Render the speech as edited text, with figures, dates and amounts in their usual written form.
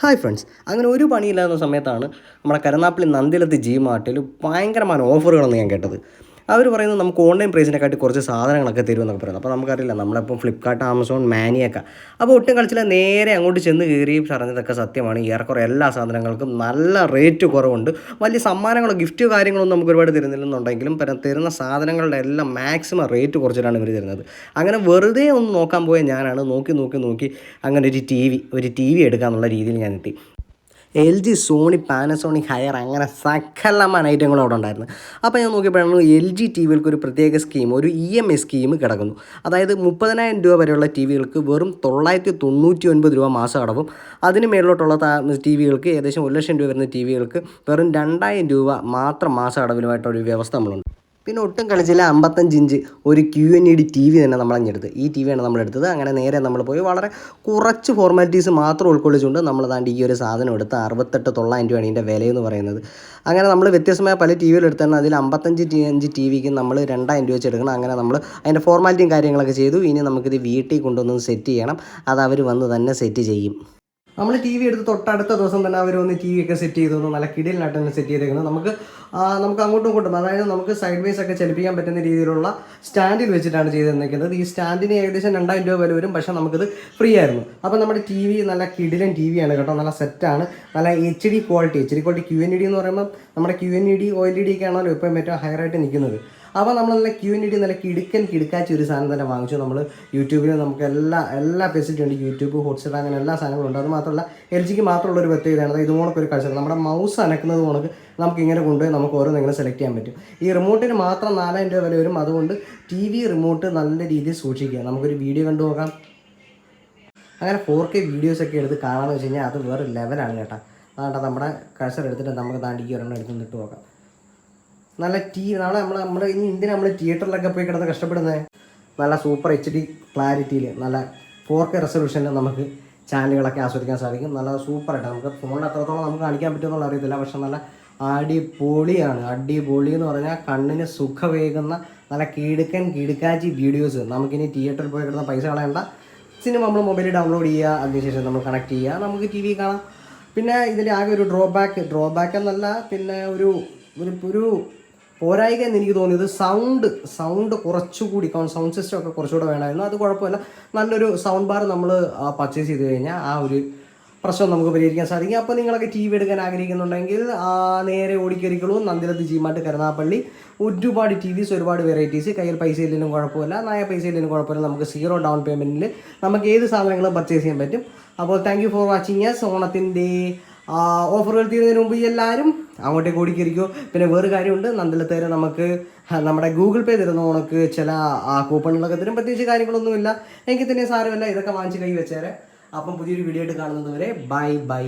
Hi friends, അങ്ങനെ ഒരു പണിയില്ലാത്ത സമയത്താണ് നമ്മുടെ കരുനാഗപ്പള്ളി നന്ദിലത്ത് ജി മാർട്ടിൽ ഭയങ്കരമായ ഓഫറുകളെന്ന് ഞാൻ കേട്ടത്. അവർ പറയുന്നത് നമുക്ക് ഓൺലൈൻ പ്രൈസിനെക്കാട്ടി കുറച്ച് സാധനങ്ങളൊക്കെ തരുമെന്നൊക്കെ പറയുന്നത്. അപ്പോൾ നമുക്കറിയില്ല, നമ്മളിപ്പം ഫ്ലിപ്കാർട്ട്, ആമസോൺ, മാനിയൊക്കെ. അപ്പോൾ ഒട്ടും കളിച്ചില്ല, നേരെ അങ്ങോട്ട് ചെന്ന് കയറി പറഞ്ഞതൊക്കെ സത്യമാണ്. ഏറെക്കുറെ എല്ലാ സാധനങ്ങൾക്കും നല്ല റേറ്റ് കുറവുണ്ട്. വലിയ സമ്മാനങ്ങളോ ഗിഫ്റ്റ് കാര്യങ്ങളൊന്നും നമുക്ക് ഒരുപാട് തരുന്നില്ലെന്നുണ്ടെങ്കിലും തരുന്ന സാധനങ്ങളുടെ എല്ലാം മാക്സിമം റേറ്റ് കുറച്ചിട്ടാണ് ഇവർ തരുന്നത്. അങ്ങനെ വെറുതെ ഒന്ന് നോക്കാൻ പോയ ഞാനാണ് നോക്കി അങ്ങനെ ഒരു ടി വി എടുക്കാമെന്നുള്ള രീതിയിൽ ഞാൻ എത്തി. L G, Sony, Panasonic, Haier അങ്ങനെ സകലമാന ഐറ്റങ്ങളും അവിടെ ഉണ്ടായിരുന്നു. അപ്പോൾ ഞാൻ നോക്കിയപ്പോഴാണ് എൽ ജി ടി വികൾക്ക് ഒരു പ്രത്യേക സ്കീം, ഒരു EMI സ്കീം കിടക്കുന്നു. അതായത് 30,000 രൂപ വരെയുള്ള ടി വികൾക്ക് വെറും 999 രൂപ മാസം അടവും, അതിന് മേളിലോട്ടുള്ള ടി വികൾക്ക് ഏകദേശം 1,00,000 രൂപ വരുന്ന ടി വികൾക്ക് വെറും 2,000 രൂപ മാത്രം മാസം അടവിലുമായിട്ടൊരു വ്യവസ്ഥ നമ്മളുണ്ട്. പിന്നെ ഒട്ടും കളിച്ചില്ല, 55 ഇഞ്ച് ഒരു QNED ടി വി തന്നെ നമ്മളങ്ങെടുത്ത്. ഈ ടി വിയാണ് നമ്മളെടുത്തത്. അങ്ങനെ നേരെ നമ്മൾ പോയി വളരെ കുറച്ച് ഫോർമാലിറ്റീസ് മാത്രം ഉൾക്കൊള്ളിച്ചുകൊണ്ട് നമ്മൾ ഈ ഒരു സാധനം എടുത്ത് 68,900 രൂപയാണ് ഇതിൻ്റെ വിലയെന്ന് പറയുന്നത്. അങ്ങനെ നമ്മൾ വ്യത്യസ്തമായ പല ടി വികൾ എടുത്താണ്. അതിൽ 55 ഇഞ്ച് ടി വിക്ക് നമ്മൾ 2,000 രൂപ വെച്ച് എടുക്കണം. അങ്ങനെ നമ്മൾ അതിൻ്റെ ഫോർമാലിറ്റിയും കാര്യങ്ങളൊക്കെ ചെയ്തു. ഇനി നമുക്കിത് വീട്ടിൽ കൊണ്ടുവന്ന് സെറ്റ് ചെയ്യണം. അത് അവർ വന്ന് തന്നെ സെറ്റ് ചെയ്യും. നമ്മൾ ടി വി എടുത്ത് തൊട്ടടുത്ത ദിവസം തന്നെ അവർ വന്ന് ടി വി ഒക്കെ സെറ്റ് ചെയ്തു. നല്ല കിടിലിനായിട്ട് തന്നെ സെറ്റ് ചെയ്തേക്കുന്നത്. നമുക്ക് അങ്ങോട്ടും ഇങ്ങോട്ടും, അതായത് നമുക്ക് സൈഡ് വൈസ് ഒക്കെ ചലിപ്പിക്കാൻ പറ്റുന്ന രീതിയിലുള്ള സ്റ്റാൻഡിൽ വെച്ചിട്ടാണ് ചെയ്ത് തന്നിരിക്കുന്നത്. ഈ സ്റ്റാൻഡിന് ഏകദേശം 2,000 രൂപ വില വരും, പക്ഷേ നമുക്കിത് ഫ്രീ ആയിരുന്നു. അപ്പോൾ നമ്മുടെ ടി വി നല്ല കിടിലൻ ടി വിയാണ് കേട്ടോ. നല്ല സെറ്റാണ്, നല്ല HD ക്വാളിറ്റി. QNED എന്ന് പറയുമ്പോൾ നമ്മുടെ QNED OLED ഒക്കെ ആണല്ലോ ഇപ്പം ഏറ്റവും ഹയറായിട്ട് നിൽക്കുന്നത്. അപ്പോൾ നമ്മൾ നല്ല QNED നല്ല കിടുക്കാച്ചി ഒരു സാധനം തന്നെ വാങ്ങിച്ചു. നമ്മൾ യൂട്യൂബിൽ നമുക്ക് എല്ലാ ഫെസിലിറ്റി ഉണ്ട്. യൂട്യൂബ്, ഹോട്ട്സ്റ്റാർ, അങ്ങനെ എല്ലാ സാധനങ്ങളും ഉണ്ട്. അത് മാത്രമല്ല എൽ ജിക്ക് മാത്രമുള്ള ഒരു പ്രത്യേകതയാണ് ഇതുപോലൊക്കെ ഒരു കാഴ്ച. നമ്മുടെ മൗസ് അനക്കുന്നത് കൊണ്ട് നമുക്ക് ഇങ്ങനെ കൊണ്ടുപോയി നമുക്ക് ഓരോന്നിങ്ങനെ സെലക്ട് ചെയ്യാൻ പറ്റും. ഈ റിമോട്ടിന് മാത്രം 4,000 രൂപ വില വരും. അതുകൊണ്ട് ടി വി റിമോട്ട് നല്ല രീതിയിൽ സൂക്ഷിക്കുക. നമുക്കൊരു വീഡിയോ കണ്ടു നോക്കാം. അങ്ങനെ 4K വീഡിയോസൊക്കെ എടുത്ത് കാണാമെന്ന് വെച്ച് കഴിഞ്ഞാൽ അത് വേറെ ലെവലാണ് കേട്ടോ. അതാണ്ടാ നമ്മുടെ കഴ്സർ എടുത്തിട്ട് നമുക്ക് താണ്ടിക്ക് ഒരെണ്ണം എടുത്ത് നിന്നിട്ട് നോക്കാം. നല്ല നമ്മുടെ ഇനി എന്തിനാണ് നമ്മൾ തിയേറ്ററിലൊക്കെ പോയി കിടന്ന് കഷ്ടപ്പെടുന്നത്? നല്ല സൂപ്പർ HD ക്ലാരിറ്റിയിൽ നല്ല 4K റെസൊല്യൂഷനിൽ നമുക്ക് ചാനലുകളൊക്കെ ആസ്വദിക്കാൻ സാധിക്കും. നല്ല സൂപ്പറായിട്ട് നമുക്ക് ഫോണിൽ എത്രത്തോളം നമുക്ക് കാണിക്കാൻ പറ്റുമെന്നുള്ള അറിയത്തില്ല, പക്ഷെ നല്ല അടിപൊളിയാണ്. അടിപൊളി എന്ന് പറഞ്ഞാൽ കണ്ണിന് സുഖവേകുന്ന നല്ല കിടുക്കാച്ചി വീഡിയോസ്. നമുക്കിനി തിയേറ്ററിൽ പോയി കിടന്ന പൈസ കളയണ്ട. സിനിമ നമ്മൾ മൊബൈലിൽ ഡൗൺലോഡ് ചെയ്യുക, അതിനുശേഷം നമ്മൾ കണക്ട് ചെയ്യുക, നമുക്ക് ടി വി കാണാം. പിന്നെ ഇതിൻ്റെ ആകെ ഒരു ഡ്രോബാക്ക് എന്നല്ല, പിന്നെ ഒരു പോരായിക എന്ന് എനിക്ക് തോന്നിയത് സൗണ്ട് കുറച്ചുകൂടി, സൗണ്ട് സിസ്റ്റം ഒക്കെ കുറച്ചുകൂടെ വേണമായിരുന്നു. അത് കുഴപ്പമില്ല. നല്ലൊരു സൗണ്ട് ബാർ നമ്മൾ പർച്ചേസ് ചെയ്ത് കഴിഞ്ഞാൽ ആ ഒരു പ്രശ്നം നമുക്ക് പരിഹരിക്കാൻ സാധിക്കും. അപ്പോൾ നിങ്ങളൊക്കെ ടി വി എടുക്കാൻ ആഗ്രഹിക്കുന്നുണ്ടെങ്കിൽ നേരെ ഓടിക്കരിക്കുള്ളൂ. Nandilath G mart, Karunagappally. ഒരുപാട് ടി വിസ്, ഒരുപാട് വെറൈറ്റീസ്. കയ്യിൽ പൈസ ഇല്ലെങ്കിലും കുഴപ്പമില്ല, നായ പൈസ ഇല്ലെങ്കിലും കുഴപ്പമില്ല. നമുക്ക് 0 ഡൗൺ പേയ്മെൻറ്റിൽ നമുക്ക് ഏത് സാധനങ്ങളും പർച്ചേസ് ചെയ്യാൻ പറ്റും. അപ്പോൾ thank you for watching yes. ഓണത്തിൻ്റെ ഓഫറുകൾ തീരുന്നതിന് മുമ്പ് എല്ലാവരും അങ്ങോട്ടേക്ക് ഓടിക്കരിക്കോ. പിന്നെ വേറെ കാര്യമുണ്ട്, നന്ദിലത്തേരെ നമുക്ക് നമ്മുടെ ഗൂഗിൾ പേ തരുന്ന ഉണക്ക് ചില കൂപ്പണുകളൊക്കെ തരും. പ്രത്യേകിച്ച് കാര്യങ്ങളൊന്നുമില്ല, എങ്കിൽ തന്നെ സാരമില്ല, ഇതൊക്കെ വാങ്ങിച്ച് കൈ വെച്ചേരെ. അപ്പം പുതിയൊരു വീഡിയോ ആയിട്ട് കാണുന്നത് വരെ ബൈ.